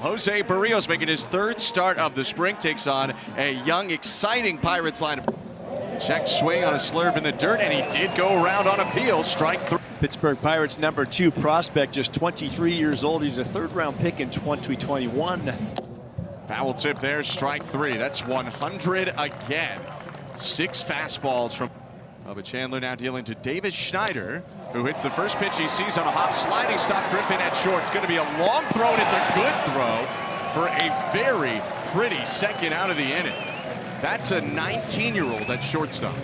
Jose Berrios making his third start of the spring, takes on a young, exciting Pirates lineup. Check swing on a slurve in the dirt, and he did go around on appeal. Strike 3. Pittsburgh Pirates #2 prospect, just 23 years old. He's a third-round pick in 2021. Foul tip there, strike 3. That's 100 again. 6 fastballs from Bubba Chandler, now dealing to Davis Schneider, who hits the first pitch he sees on a hop. Sliding stop, Griffin at short. It's going to be a long throw, and it's a good throw for a very pretty second out of the inning. That's a 19-year-old at shortstop.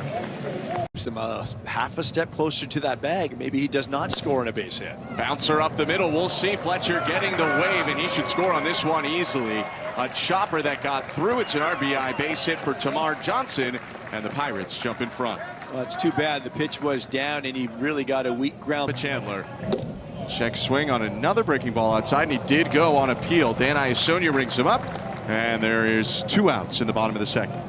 Half a step closer to that bag. Maybe he does not score on a base hit. Bouncer up the middle. We'll see. Fletcher getting the wave, and he should score on this one easily. A chopper that got through. It's an RBI base hit for Tamar Johnson, and the Pirates jump in front. Well, it's too bad. The pitch was down, and he really got a weak ground. Chandler. Check swing on another breaking ball outside, and he did go on appeal. Dan Iasonia rings him up, and there is 2 outs in the bottom of the second.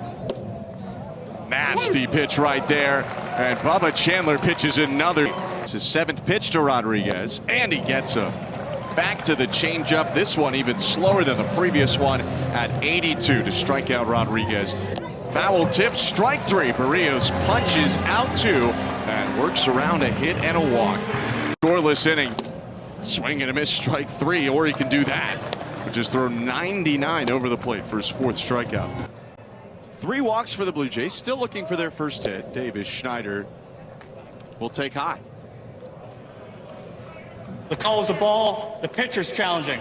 Nasty pitch right there, and Bubba Chandler pitches another. It's his 7th pitch to Rodriguez, and he gets him. Back to the changeup. This one even slower than the previous one at 82 to strike out Rodriguez. Foul tip, strike 3. Berrios punches out 2 and works around a hit and a walk. Scoreless inning. Swing and a miss, strike 3, or he can do that. But just throw 99 over the plate for his 4th strikeout. 3 walks for the Blue Jays, still looking for their first hit. Davis Schneider will take high. The call is the ball. The pitcher's challenging.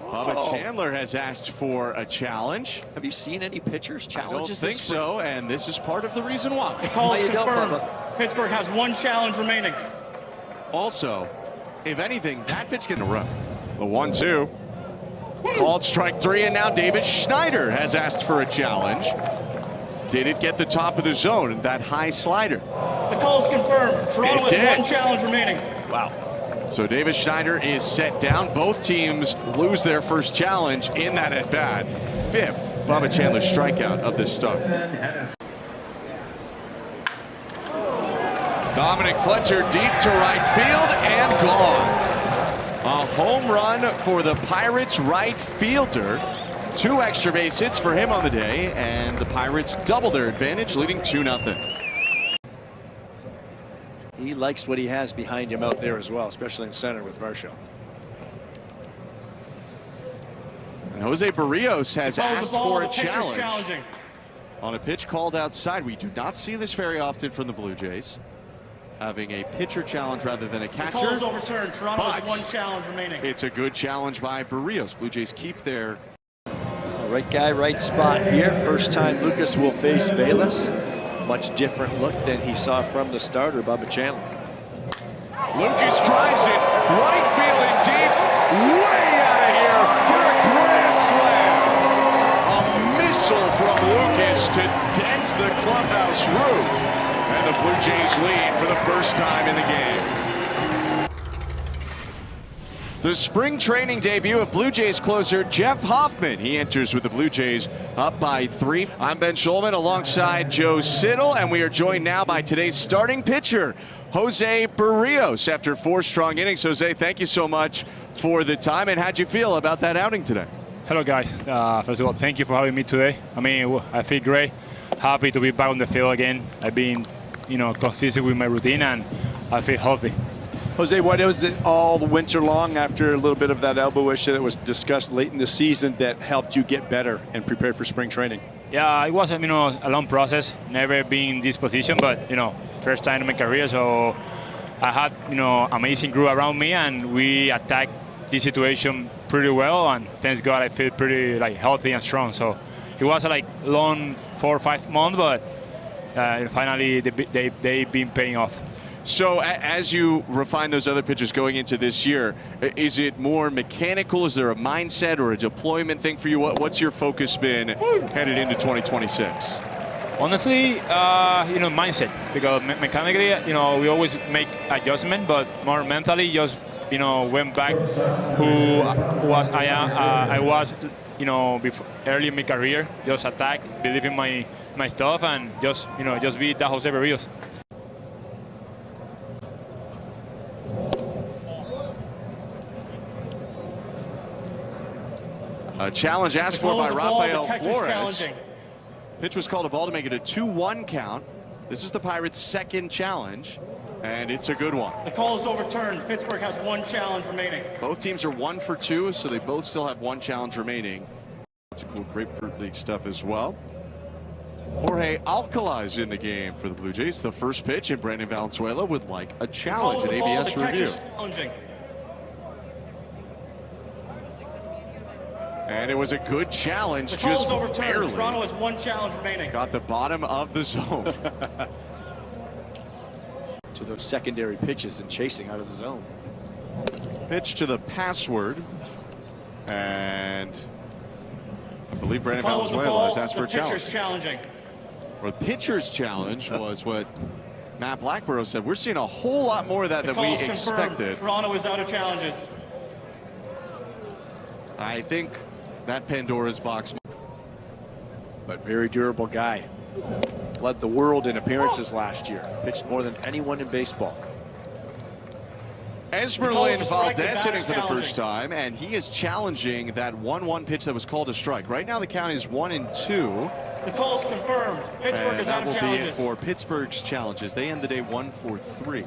Bubba Chandler has asked for a challenge. Have you seen any pitchers challenges? I don't think so, and this is part of the reason why. The call is confirmed. Pittsburgh has 1 challenge remaining. Also, if anything, that pitch can run. The 1-2. Called strike 3, and now Davis Schneider has asked for a challenge. Did it get the top of the zone, that high slider? The call is confirmed. Toronto has 1 challenge remaining. Wow. So Davis Schneider is set down. Both teams lose their first challenge in that at-bat. 5th Bubba Chandler strikeout of this start. Dominic Fletcher deep to right field and gone. A home run for the Pirates right fielder. 2 extra base hits for him on the day, and the Pirates double their advantage, leading 2-0. He likes what he has behind him out there as well, especially in center with Varsho. And Jose Berrios has asked for a challenge challenging. on a pitch called outside. We do not see this very often from the Blue Jays, having a pitcher challenge rather than a catcher. The call is overturned. Toronto has 1 challenge remaining. It's a good challenge by Berrios. Blue Jays keep their right guy, right spot here. First time Lucas will face Bayless. Much different look than he saw from the starter, Bubba Chandler. Lucas drives it right field and deep, way out of here for a grand slam. A missile from Lucas to dent the clubhouse roof, and the Blue Jays lead for the first time in the game. The spring training debut of Blue Jays closer Jeff Hoffman. He enters with the Blue Jays up by 3. I'm Ben Schulman alongside Joe Siddall, and we are joined now by today's starting pitcher, Jose Berrios. After 4 strong innings, Jose, thank you so much for the time. And how'd you feel about that outing today? Hello, guys. First of all, thank you for having me today. I mean, I feel great. Happy to be back on the field again. I've been, consistent with my routine, and I feel healthy. Jose, what was it all winter long after a little bit of that elbow issue that was discussed late in the season that helped you get better and prepare for spring training? Yeah, it was a long process. Never been in this position, but first time in my career. So I had amazing crew around me, and we attacked this situation pretty well. And thanks God, I feel pretty healthy and strong. So it was a long 4 or 5 months, but finally they've been paying off. So as you refine those other pitches going into this year, is it more mechanical? Is there a mindset or a deployment thing for you? What's your focus been headed into 2026? Honestly, mindset, because mechanically, we always make adjustment, but more mentally, just went back who was I was, before, early in my career, just attack, believe in my stuff, and just be that Jose Berrios. A challenge asked The for call by is a ball, the Rafael catcher's Flores. challenging. Pitch was called a ball to make it a 2-1 count. This is the Pirates' second challenge, and it's a good one. The call is overturned. Pittsburgh has 1 challenge remaining. Both teams are 1 for 2, so they both still have 1 challenge remaining. That's a cool Grapefruit League stuff as well. Jorge Alcala is in the game for the Blue Jays. The first pitch, and Brandon Valenzuela would like a challenge at ABS review. And it was a good challenge, The call is just overturned. barely. Toronto has 1 challenge remaining. Got the bottom of the zone. To those secondary pitches and chasing out of the zone. Pitch to the password. And I believe Brandon The call is a Valenzuela ball. has asked for a The challenge. pitcher's challenging. Well, the pitcher's challenge was what Matt Blackborough said. We're seeing a whole lot more of that The than we call is confirmed. expected. Toronto is out of challenges. I think that Pandora's box. But very durable guy. Led the world in appearances last year. Pitched more than anyone in baseball. Esmerlin strike, the Valdez bat hitting is for the challenging. first time, and he is challenging that 1-1 pitch that was called a strike. Right now the count is 1-2. The call is confirmed. Pittsburgh And is out that of will be it challenges. for Pittsburgh's challenges. They end the day 1-for-3.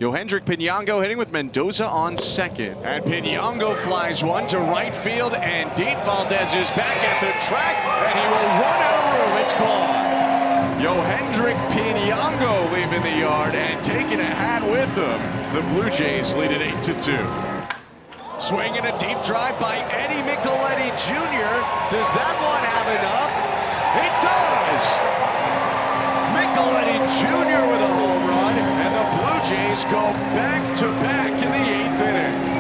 Yohendrick Pinango hitting with Mendoza on second. And Pinango flies one to right field and deep. Valdez is back at the track, and he will run out of room. It's gone. Yohendrick Pinango leaving the yard and taking a hat with him. The Blue Jays lead it 8-2. Swinging a deep drive by Eddie Micheletti Jr. Does that one have enough? It does! Micheletti Jr. with a home run, and the Blue Jays go back-to-back in the 8th inning.